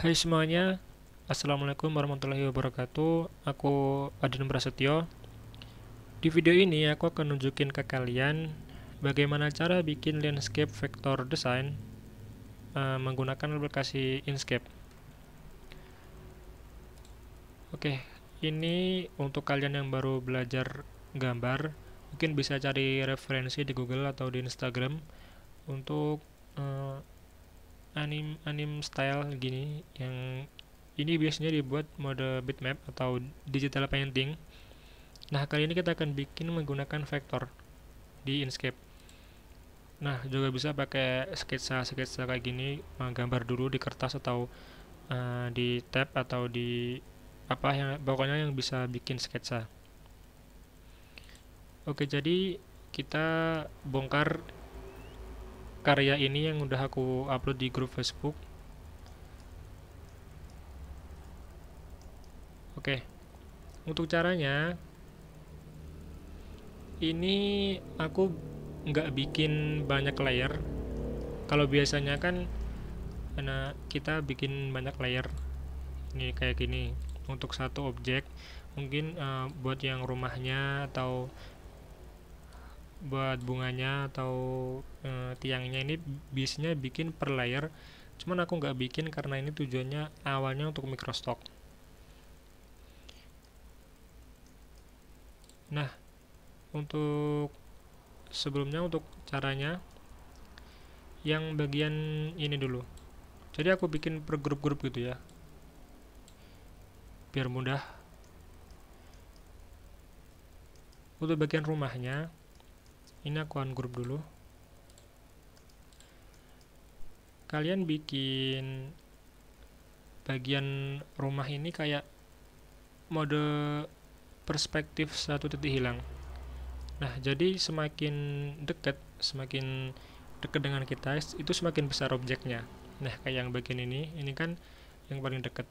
Hai semuanya, Assalamualaikum warahmatullahi wabarakatuh. Aku Adnan Prasetyo. Di video ini aku akan nunjukin ke kalian bagaimana cara bikin landscape vector design menggunakan aplikasi Inkscape. Oke, ini untuk kalian yang baru belajar gambar, mungkin bisa cari referensi di Google atau di Instagram untuk eh, anim style gini yang ini biasanya dibuat mode bitmap atau digital painting. Nah, kali ini kita akan bikin menggunakan vektor di Inkscape. Nah, juga bisa pakai sketsa-sketsa kayak gini, gambar dulu di kertas atau di tab atau di apa yang pokoknya yang bisa bikin sketsa. Oke, jadi kita bongkar karya ini yang udah aku upload di grup Facebook. Oke, untuk caranya ini aku nggak bikin banyak layer. Kalau biasanya kan karena kita bikin banyak layer ini kayak gini untuk satu objek, mungkin buat yang rumahnya atau buat bunganya atau tiangnya ini biasanya bikin per layer, cuman aku nggak bikin karena ini tujuannya awalnya untuk microstock. Nah, untuk sebelumnya untuk caranya yang bagian ini dulu, jadi aku bikin per grup-grup gitu ya biar mudah. Untuk bagian rumahnya ini aku ungroup dulu. Kalian bikin bagian rumah ini kayak mode perspektif satu titik hilang. Nah, jadi semakin dekat dengan kita itu semakin besar objeknya. Nah, kayak yang bagian ini kan yang paling dekat.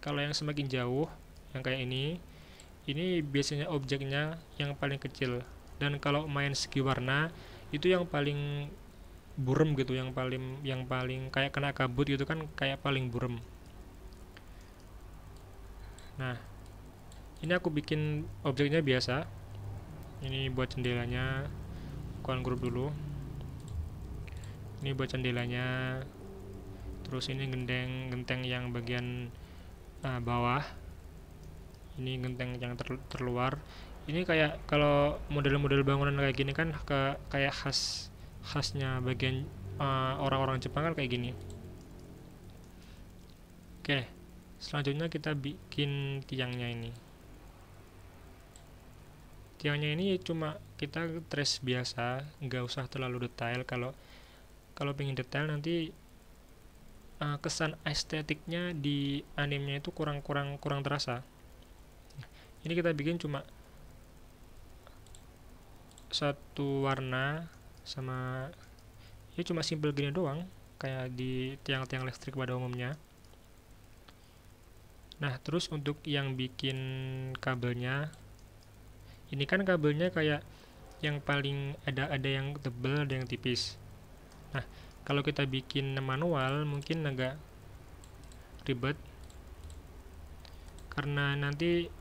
Kalau yang semakin jauh, yang kayak ini biasanya objeknya yang paling kecil. Dan kalau main segi warna, itu yang paling burem gitu, yang paling kayak kena kabut gitu kan, kayak paling burem. Nah, ini aku bikin objeknya biasa. Ini buat jendelanya, aku ungroup dulu. Ini buat jendelanya. Terus ini genteng yang bagian bawah. Ini genteng yang terluar. Ini kayak kalau model-model bangunan kayak gini kan kayak khasnya bagian orang-orang Jepang kan kayak gini. Oke, selanjutnya kita bikin tiangnya ini. Tiangnya ini cuma kita trace biasa, nggak usah terlalu detail. Kalau pengen detail nanti kesan estetiknya di animenya itu kurang terasa. Ini kita bikin cuma satu warna sama ya cuma simple gini doang kayak di tiang-tiang listrik pada umumnya. Nah, terus untuk yang bikin kabelnya, ini kan kabelnya kayak yang paling ada yang tebal, ada yang tipis. Nah, kalau kita bikin manual mungkin agak ribet karena nanti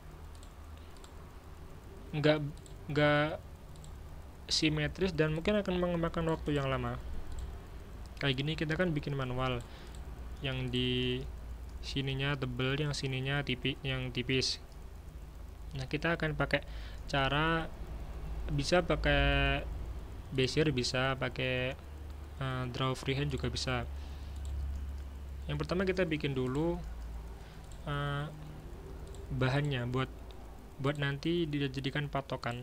nggak nggak simetris dan mungkin akan memakan waktu yang lama. Kayak gini kita kan bikin manual, yang di sininya tebel, yang sininya tipis. Nah, kita akan pakai cara bisa pakai Bezier, bisa pakai draw freehand juga bisa. Yang pertama kita bikin dulu uh, bahannya buat nanti dijadikan patokan.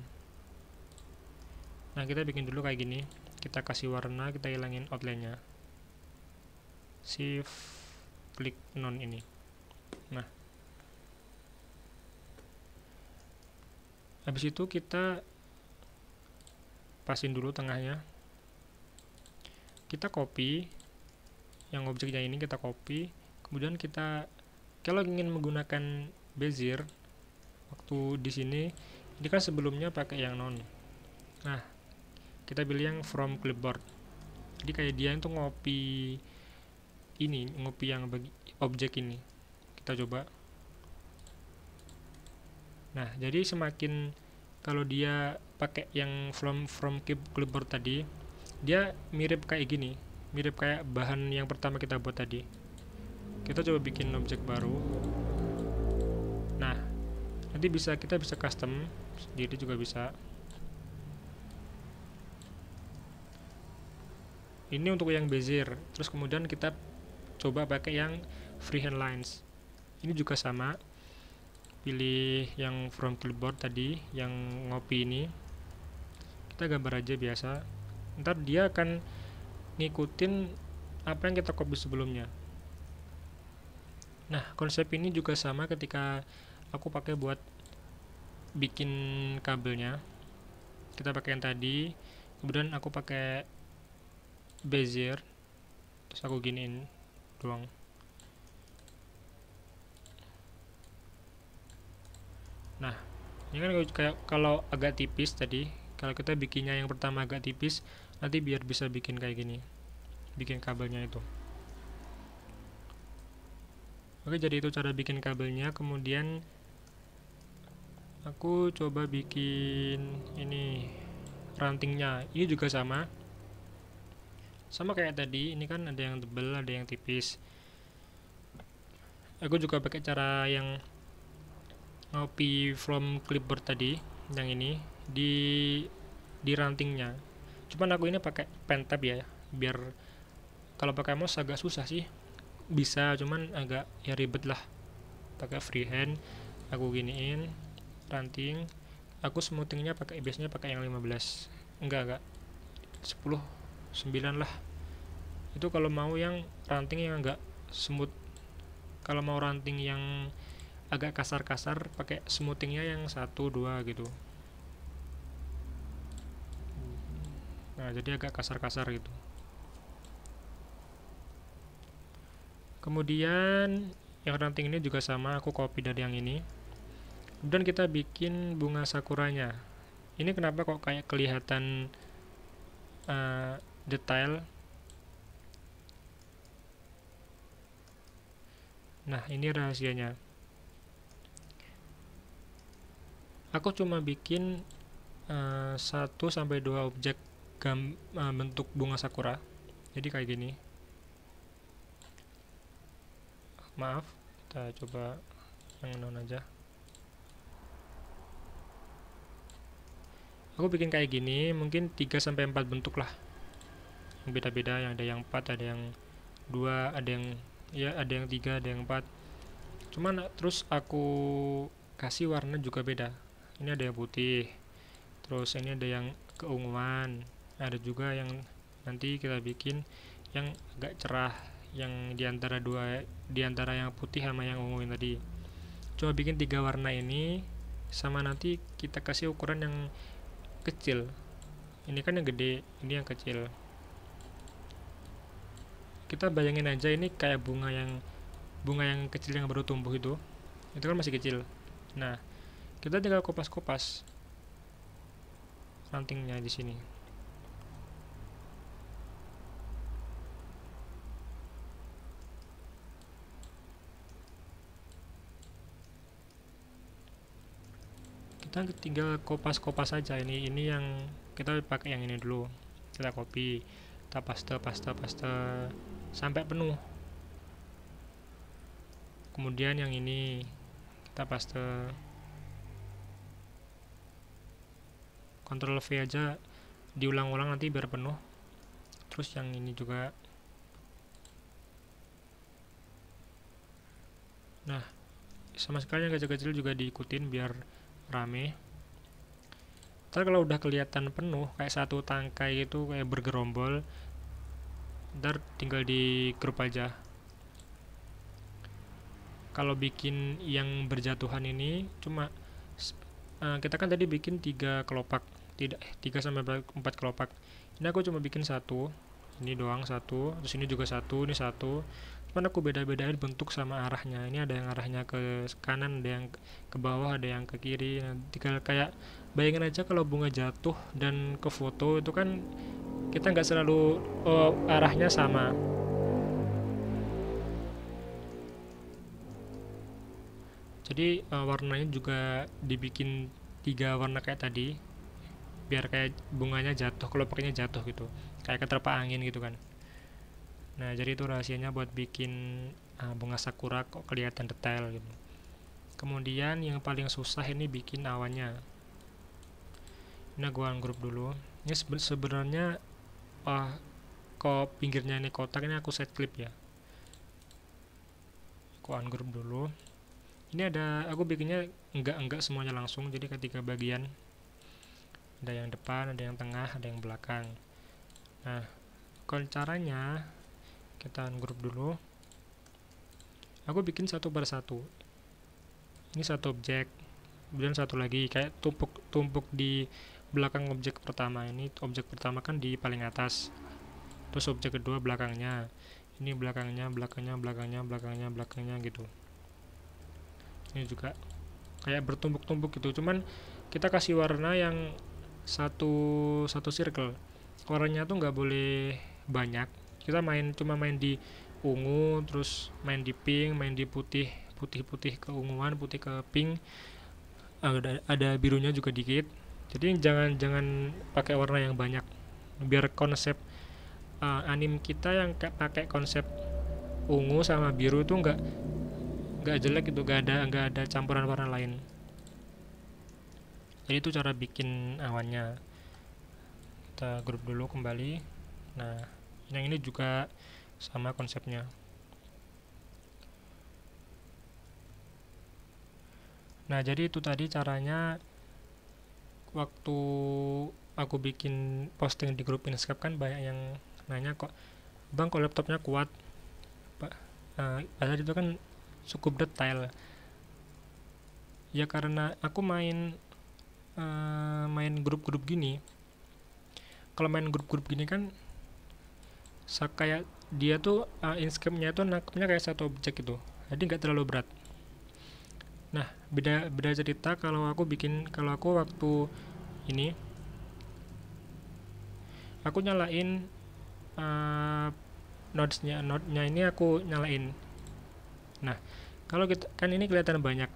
Nah, kita bikin dulu kayak gini. Kita kasih warna, kita hilangin outline-nya. Shift klik non ini. Nah, habis itu kita pasin dulu tengahnya. Kita copy yang objeknya ini, kita copy. Kemudian kita kalau ingin menggunakan Bezier waktu di sini, ini kan sebelumnya pakai yang non. Nah, kita pilih yang from clipboard. Jadi kayak dia itu ngopi ini, ngopi yang objek ini. Kita coba. Nah, jadi semakin kalau dia pakai yang from clipboard tadi, dia mirip kayak gini, mirip kayak bahan yang pertama kita buat tadi. Kita coba bikin objek baru. Nah, nanti kita bisa custom sendiri juga bisa. Ini untuk yang bezier. Terus kemudian kita coba pakai yang freehand lines. Ini juga sama. Pilih yang from clipboard tadi, yang ngopi ini. Kita gambar aja biasa. Ntar dia akan ngikutin apa yang kita copy sebelumnya. Nah, konsep ini juga sama ketika aku pakai buat bikin kabelnya. Kita pakai yang tadi, kemudian aku pakai bezier, terus aku giniin doang. Nah, ini kan kayak kalau agak tipis tadi, kalau kita bikinnya yang pertama agak tipis, nanti biar bisa bikin kayak gini, bikin kabelnya itu. Oke, jadi itu cara bikin kabelnya. Kemudian aku coba bikin ini rantingnya. Ini juga sama kayak tadi. Ini kan ada yang tebal, ada yang tipis. Aku juga pakai cara yang ngopi from clipboard tadi, yang ini di rantingnya. Cuman aku ini pakai pen tab ya, biar kalau pakai mouse agak susah sih. Bisa, cuman agak ya ribet lah. Pakai freehand, aku giniin ranting. Aku smoothingnya biasanya pakai yang 15. Enggak 10 9 lah. Itu kalau mau yang ranting yang agak smooth. Kalau mau ranting yang agak kasar-kasar, pakai smoothingnya yang 1 2 gitu. Nah, jadi agak kasar-kasar gitu. Kemudian yang ranting ini juga sama, aku copy dari yang ini. Kemudian kita bikin bunga sakuranya. Ini kenapa kok kayak kelihatan detail. Nah, ini rahasianya. Aku cuma bikin 1-2 objek bentuk bunga sakura. Jadi kayak gini. Maaf, kita coba yang non aja. Aku bikin kayak gini, mungkin 3-4 bentuk lah. Yang beda-beda, yang ada yang 4, ada yang 2, ada yang 3, ada yang 4. Cuman terus aku kasih warna juga beda. Ini ada yang putih. Terus ini ada yang keunguan. Ada juga yang nanti kita bikin yang agak cerah, yang diantara yang putih sama yang ungu tadi. Coba bikin 3 warna ini, sama nanti kita kasih ukuran yang kecil. Ini kan yang gede, ini yang kecil. Kita bayangin aja ini kayak bunga yang kecil yang baru tumbuh itu kan masih kecil. Nah, kita tinggal kopas-kopas rantingnya di sini. Kita tinggal kopas-kopas saja. Ini yang kita pakai yang ini dulu. Kita copy, kita paste sampai penuh. Kemudian yang ini kita paste, Ctrl V aja, diulang-ulang nanti biar penuh. Terus yang ini juga. Nah, sama sekali yang kecil-kecil juga diikutin biar rame. Ntar kalau udah kelihatan penuh kayak satu tangkai itu kayak bergerombol, ntar tinggal di grup aja. Kalau bikin yang berjatuhan ini cuma kita kan tadi bikin 3 kelopak, 3-4 kelopak. Ini aku cuma bikin 1, ini doang 1, terus ini juga 1, ini 1. Cuman aku beda-bedain bentuk sama arahnya. Ini ada yang arahnya ke kanan, ada yang ke bawah, ada yang ke kiri. Nah, tinggal kayak bayangin aja kalau bunga jatuh dan ke foto itu kan kita nggak selalu arahnya sama. Jadi warnanya juga dibikin 3 warna kayak tadi, biar kayak bunganya jatuh, kalau pakainya jatuh gitu, kayak keterpa angin gitu kan. Nah, jadi itu rahasianya buat bikin bunga sakura kok kelihatan detail gitu. Kemudian yang paling susah ini bikin awannya. Ini gua ungroup dulu. Ini sebenarnya kok pinggirnya ini kotak, ini aku set clip ya. Aku ungroup dulu. Ini ada, aku bikinnya enggak semuanya langsung, jadi ketiga bagian, ada yang depan, ada yang tengah, ada yang belakang. Nah, kalau caranya kita ungroup dulu. Aku bikin satu per satu. Ini satu objek, kemudian satu lagi kayak tumpuk di belakang objek pertama. Ini objek pertama kan di paling atas, terus objek kedua belakangnya, ini belakangnya gitu. Ini juga kayak bertumpuk-tumpuk gitu, cuman kita kasih warna yang satu circle. Warnanya tuh nggak boleh banyak, kita cuma main di ungu, terus main di pink, main di putih keunguan, putih ke pink, ada birunya juga dikit. Jadi jangan pakai warna yang banyak, biar konsep anim kita yang pakai konsep ungu sama biru itu nggak jelek gitu, nggak ada campuran warna lain. Jadi itu cara bikin awannya. Kita grup dulu kembali. Nah, yang ini juga sama konsepnya. Nah, jadi itu tadi caranya. Waktu aku bikin posting di grup Inkscape kan banyak yang nanya, kok bang kok laptopnya kuat pak, padahal itu kan cukup detail. Ya karena aku main grup-grup gini. Kalau main grup-grup gini kan kayak dia tuh Inkscape-nya tuh nangkepnya kayak satu objek gitu, jadi nggak terlalu berat. Nah, beda cerita kalau aku waktu ini aku nyalain node-nya ini aku nyalain. Nah, kalau kita kan ini kelihatan banyak.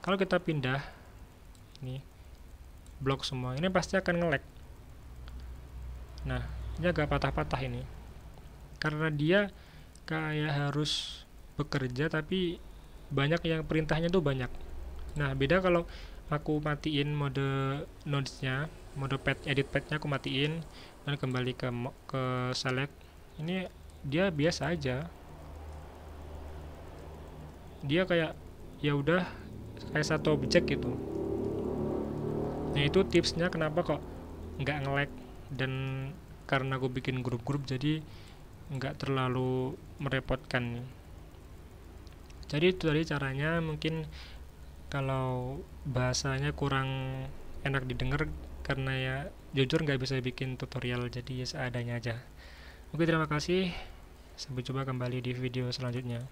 Kalau kita pindah ini blok semua, ini pasti akan nge-lag. Nah, ini agak patah-patah ini, karena dia kayak harus bekerja tapi banyak yang perintahnya tuh banyak. Nah, beda kalau aku matiin mode nodes-nya, mode edit pad-nya aku matiin dan kembali ke select. Ini dia biasa aja. Dia kayak ya udah kayak satu objek gitu. Nah, itu tipsnya kenapa kok nggak nge-lag, dan karena aku bikin grup-grup jadi nggak terlalu merepotkan. Jadi itu tadi caranya. Mungkin kalau bahasanya kurang enak didengar karena ya jujur nggak bisa bikin tutorial, jadi ya seadanya aja. Oke, terima kasih, sampai jumpa kembali di video selanjutnya.